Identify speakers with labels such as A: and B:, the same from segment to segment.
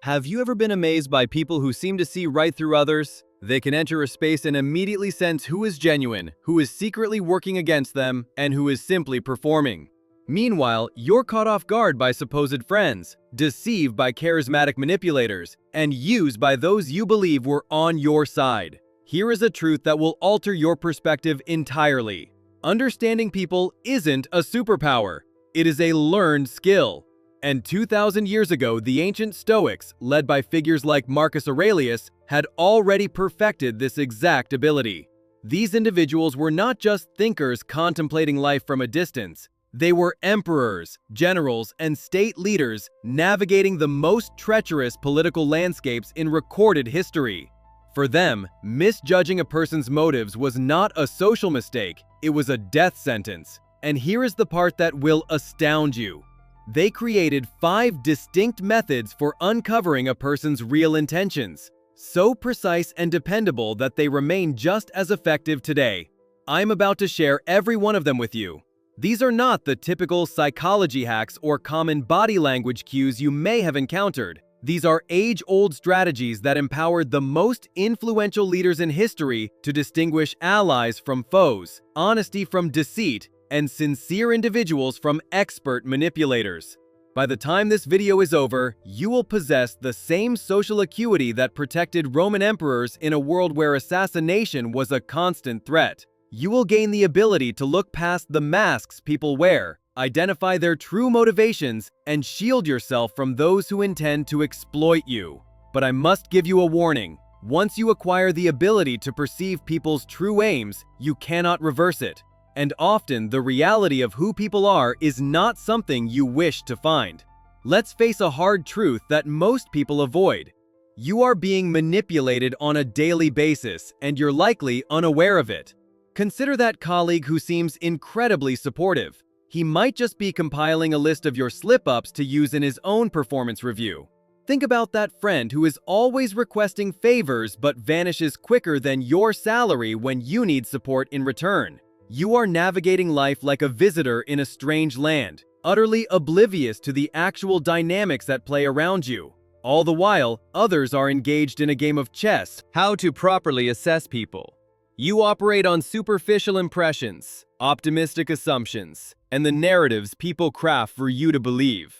A: Have you ever been amazed by people who seem to see right through others? They can enter a space and immediately sense who is genuine, who is secretly working against them, and who is simply performing. Meanwhile, you're caught off guard by supposed friends, deceived by charismatic manipulators, and used by those you believe were on your side. Here is a truth that will alter your perspective entirely. Understanding people isn't a superpower. It is a learned skill. And 2,000 years ago, the ancient Stoics, led by figures like Marcus Aurelius, had already perfected this exact ability. These individuals were not just thinkers contemplating life from a distance. They were emperors, generals, and state leaders navigating the most treacherous political landscapes in recorded history. For them, misjudging a person's motives was not a social mistake, it was a death sentence. And here is the part that will astound you. They created 5 distinct methods for uncovering a person's real intentions, so precise and dependable that they remain just as effective today. I'm about to share every one of them with you. These are not the typical psychology hacks or common body language cues you may have encountered. These are age-old strategies that empowered the most influential leaders in history to distinguish allies from foes, honesty from deceit, and sincere individuals from expert manipulators. By the time this video is over, you will possess the same social acuity that protected Roman emperors in a world where assassination was a constant threat. You will gain the ability to look past the masks people wear, identify their true motivations, and shield yourself from those who intend to exploit you. But I must give you a warning. Once you acquire the ability to perceive people's true aims, you cannot reverse it. And often, the reality of who people are is not something you wish to find. Let's face a hard truth that most people avoid. You are being manipulated on a daily basis, and you're likely unaware of it. Consider that colleague who seems incredibly supportive. He might just be compiling a list of your slip-ups to use in his own performance review. Think about that friend who is always requesting favors but vanishes quicker than your salary when you need support in return. You are navigating life like a visitor in a strange land, utterly oblivious to the actual dynamics at play around you. All the while, others are engaged in a game of chess, how to properly assess people. You operate on superficial impressions, optimistic assumptions, and the narratives people craft for you to believe.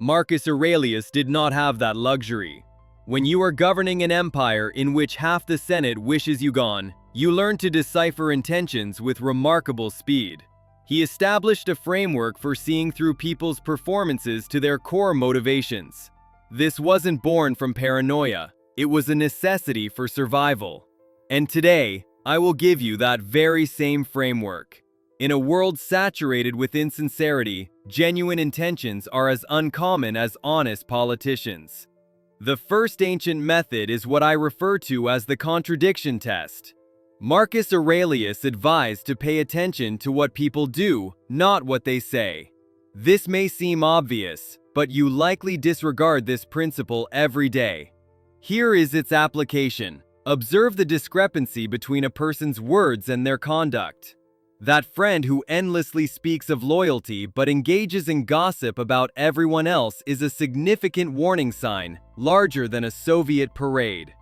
A: Marcus Aurelius did not have that luxury. When you are governing an empire in which half the Senate wishes you gone, you learn to decipher intentions with remarkable speed. He established a framework for seeing through people's performances to their core motivations. This wasn't born from paranoia, it was a necessity for survival. And today, I will give you that very same framework. In a world saturated with insincerity, genuine intentions are as uncommon as honest politicians. The first ancient method is what I refer to as the Contradiction Test. Marcus Aurelius advised to pay attention to what people do, not what they say. This may seem obvious, but you likely disregard this principle every day. Here is its application. Observe the discrepancy between a person's words and their conduct. That friend who endlessly speaks of loyalty but engages in gossip about everyone else is a significant warning sign, larger than a Soviet parade.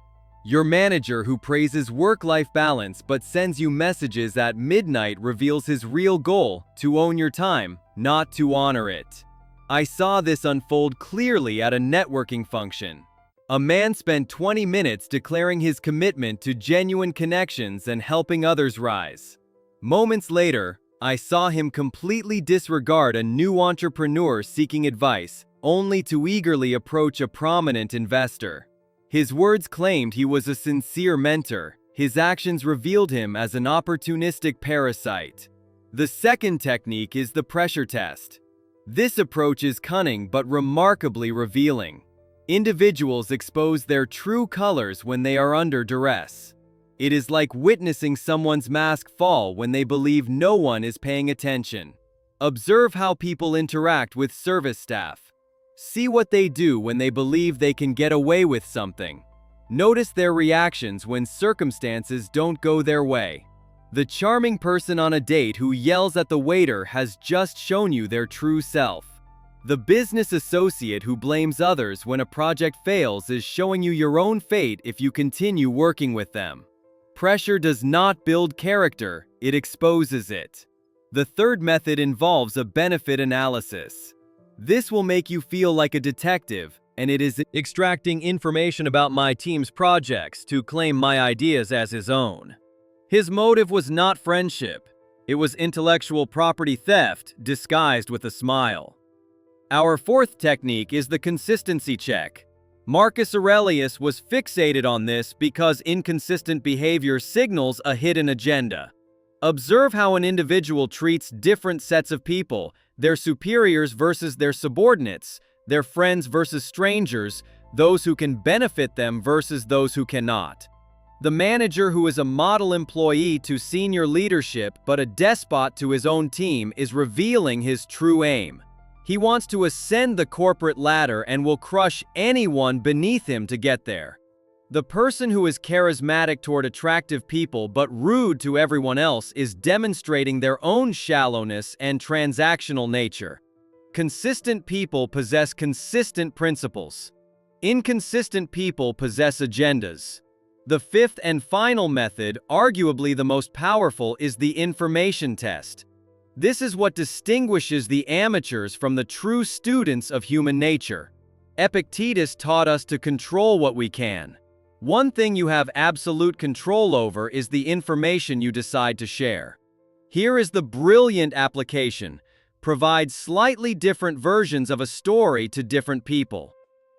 A: Your manager who praises work-life balance but sends you messages at midnight reveals his real goal: to own your time, not to honor it. I saw this unfold clearly at a networking function. A man spent 20 minutes declaring his commitment to genuine connections and helping others rise. Moments later, I saw him completely disregard a new entrepreneur seeking advice, only to eagerly approach a prominent investor. His words claimed he was a sincere mentor. His actions revealed him as an opportunistic parasite. The second technique is the pressure test. This approach is cunning but remarkably revealing. Individuals expose their true colors when they are under duress. It is like witnessing someone's mask fall when they believe no one is paying attention. Observe how people interact with service staff. See what they do when they believe they can get away with something. Notice their reactions when circumstances don't go their way. The charming person on a date who yells at the waiter has just shown you their true self. The business associate who blames others when a project fails is showing you your own fate if you continue working with them. Pressure does not build character, it exposes it. The third method involves a benefit analysis. This will make you feel like a detective, and it is extracting information about my team's projects to claim my ideas as his own. His motive was not friendship. It was intellectual property theft disguised with a smile. Our fourth technique is the consistency check. Marcus Aurelius was fixated on this because inconsistent behavior signals a hidden agenda. Observe how an individual treats different sets of people, their superiors versus their subordinates, their friends versus strangers, those who can benefit them versus those who cannot. The manager who is a model employee to senior leadership but a despot to his own team is revealing his true aim. He wants to ascend the corporate ladder and will crush anyone beneath him to get there. The person who is charismatic toward attractive people but rude to everyone else is demonstrating their own shallowness and transactional nature. Consistent people possess consistent principles. Inconsistent people possess agendas. The fifth and final method, arguably the most powerful, is the information test. This is what distinguishes the amateurs from the true students of human nature. Epictetus taught us to control what we can. One thing you have absolute control over is the information you decide to share. Here is the brilliant application. Provide slightly different versions of a story to different people.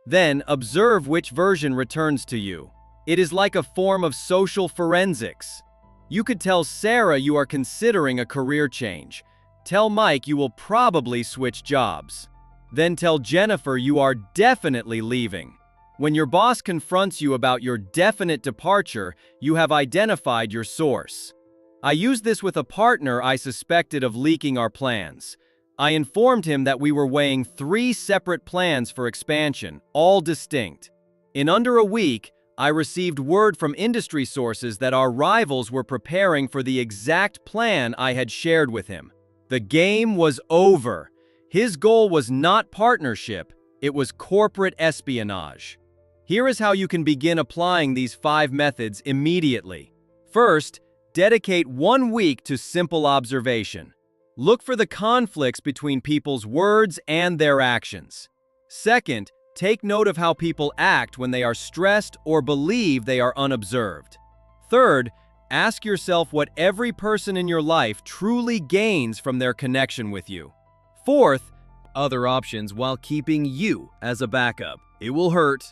A: Then observe which version returns to you. It is like a form of social forensics. You could tell Sarah you are considering a career change. Tell Mike you will probably switch jobs. Then tell Jennifer you are definitely leaving. When your boss confronts you about your definite departure, you have identified your source. I used this with a partner I suspected of leaking our plans. I informed him that we were weighing 3 separate plans for expansion, all distinct. In under a week, I received word from industry sources that our rivals were preparing for the exact plan I had shared with him. The game was over. His goal was not partnership, it was corporate espionage. Here is how you can begin applying these 5 methods immediately. First, dedicate 1 week to simple observation. Look for the conflicts between people's words and their actions. Second, take note of how people act when they are stressed or believe they are unobserved. Third, ask yourself what every person in your life truly gains from their connection with you. Fourth, other options while keeping you as a backup. It will hurt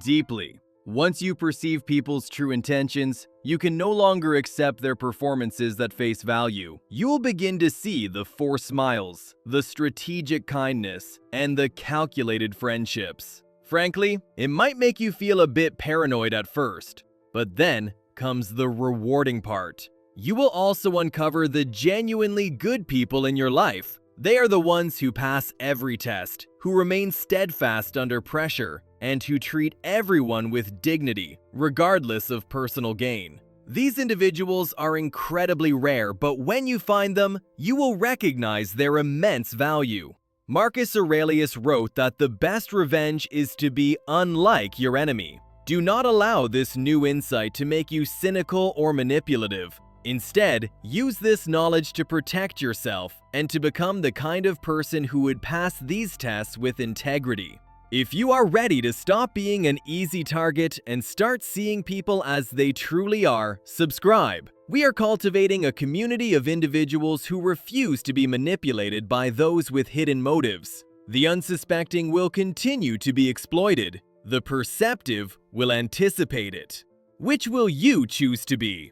A: deeply. Once you perceive people's true intentions, you can no longer accept their performances at face value. You will begin to see the forced smiles, the strategic kindness, and the calculated friendships. Frankly, it might make you feel a bit paranoid at first, but then comes the rewarding part. You will also uncover the genuinely good people in your life. They are the ones who pass every test, who remain steadfast under pressure, and who treat everyone with dignity, regardless of personal gain. These individuals are incredibly rare, but when you find them, you will recognize their immense value. Marcus Aurelius wrote that the best revenge is to be unlike your enemy. Do not allow this new insight to make you cynical or manipulative. Instead, use this knowledge to protect yourself and to become the kind of person who would pass these tests with integrity. If you are ready to stop being an easy target and start seeing people as they truly are, subscribe. We are cultivating a community of individuals who refuse to be manipulated by those with hidden motives. The unsuspecting will continue to be exploited. The perceptive will anticipate it. Which will you choose to be?